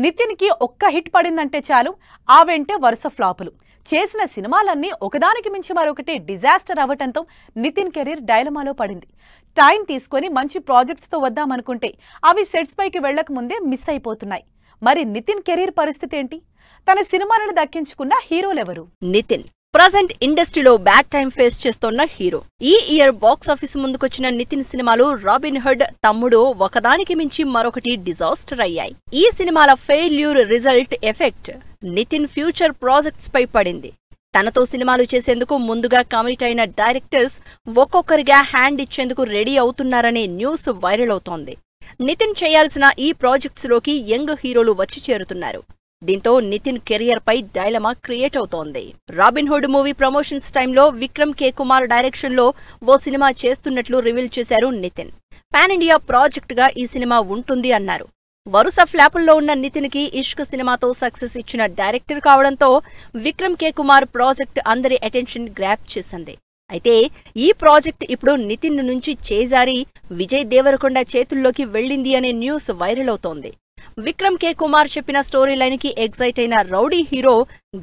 నితిన్ కి ఒక్క హిట్ పడిందంటే చాలు ఆ వెంటే వరుస ఫ్లాపులు. చేసిన సినిమాలన్నీ ఒకదానికి మించి మరొకటి డిజాస్టర్ అవ్వటంతో నితిన్ కెరీర్ డైలమాలో పడింది. టైం తీసుకొని మంచి ప్రాజెక్ట్స్ తో వద్దామనుకుంటే అవి సెట్స్ పైకి వెళ్ళక ముందే మిస్ అయిపోతున్నాయి. మరి నితిన్ కెరీర్ పరిస్థితి ఏంటి? తన సినిమాలను దక్కించుకున్న హీరోలెవరు? నితిన్ ప్రజెంట్ ఇండస్ట్రీలో బ్యాడ్ టైం ఫేస్ చేస్తోన్న హీరో. ఈ ఇయర్ బాక్స్ ఆఫీస్ ముందుకొచ్చిన నితిన్ సినిమాలు రాబిన్ హుడ్, తమ్ముడు ఒకదానికి మించి మరొకటి డిజాస్టర్ అయ్యాయి. ఈ సినిమాల failure result effect Nithin future projects పై పడింది. తనతో సినిమాలు చేసేందుకు ముందుగా కమిట్ అయిన డైరెక్టర్స్ ఒక్కొక్కరిగా హ్యాండ్ ఇచ్చేందుకు రెడీ అవుతున్నారనే న్యూస్ వైరల్ అవుతోంది. నితిన్ చేయాల్సిన ఈ ప్రాజెక్ట్స్ లోకి యంగ్ హీరోలు వచ్చి చేరుతున్నారు. దీంతో నితిన్ కెరియర్ పై డైలమా క్రియేట్ అవుతోంది. రాబిన్ హుడ్ మూవీ ప్రమోషన్స్ టైంలో విక్రమ్ కే కుమార్ డైరెక్షన్ లో ఓ సినిమా చేస్తున్నట్లు రివీల్ చేశారు నితిన్. పాన్ ఇండియా ప్రాజెక్ట్ గా ఈ సినిమా ఉంటుంది అన్నారు. వరుస ఫ్లాపుల్లో ఉన్న నితిన్ కి ఇష్క్ సినిమాతో సక్సెస్ ఇచ్చిన డైరెక్టర్ కావడంతో విక్రమ్ కే కుమార్ ప్రాజెక్ట్ అందరి అటెన్షన్ గ్రాప్ చేసింది. అయితే ఈ ప్రాజెక్ట్ ఇప్పుడు నితిన్ నుంచి చేజారి విజయ్ దేవరకొండ చేతుల్లోకి వెళ్లింది అనే న్యూస్ వైరల్ అవుతోంది. విక్రమ్ కే కుమార్ చెప్పిన స్టోరీ లైన్ కి ఎగ్జైట్ అయిన రౌడీ హీరో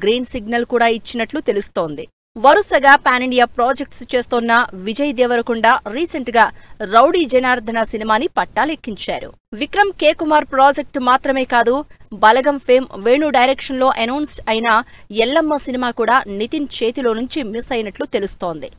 గ్రీన్ సిగ్నల్ కూడా ఇచ్చినట్లు తెలుస్తోంది. వరుసగా పాన్ ఇండియా ప్రాజెక్ట్స్ చేస్తోన్న విజయ్ దేవరకొండ రీసెంట్ గా రౌడీ జనార్దన సినిమాని పట్టాలెక్కించారు. విక్రమ్ కే కుమార్ ప్రాజెక్ట్ మాత్రమే కాదు, బలగం ఫేమ్ వేణు డైరెక్షన్ లో అనౌన్స్ అయిన ఎల్లమ్మ సినిమా కూడా నితిన్ చేతిలో నుంచి మిస్ అయినట్లు తెలుస్తోంది.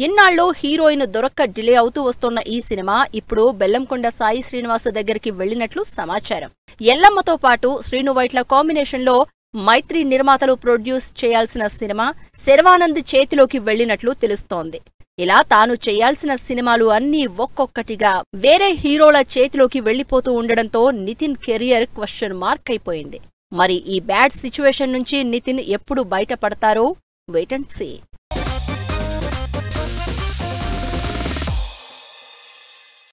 ఇన్నాళ్ళు హీరోయిన్ దొరక్క డిలే అవుతూ వస్తోన్న ఈ సినిమా ఇప్పుడు బెల్లంకొండ సాయి శ్రీనివాస్ దగ్గరికి వెళ్లినట్లు సమాచారం. ఎల్లమ్మతో పాటు శ్రీను వైట్ల కాంబినేషన్ లో మైత్రి నిర్మాతలు ప్రొడ్యూస్ చేయాల్సిన సినిమా శర్వానంద్ చేతిలోకి వెళ్లినట్లు తెలుస్తోంది. ఇలా తాను చేయాల్సిన సినిమాలు అన్నీ ఒక్కొక్కటిగా వేరే హీరోల చేతిలోకి వెళ్లిపోతూ ఉండడంతో నితిన్ కెరియర్ క్వశ్చన్ మార్క్ అయిపోయింది. మరి ఈ బ్యాడ్ సిచ్యువేషన్ నుంచి నితిన్ ఎప్పుడు బయటపడతారో వెయిట్ అండ్ సీ.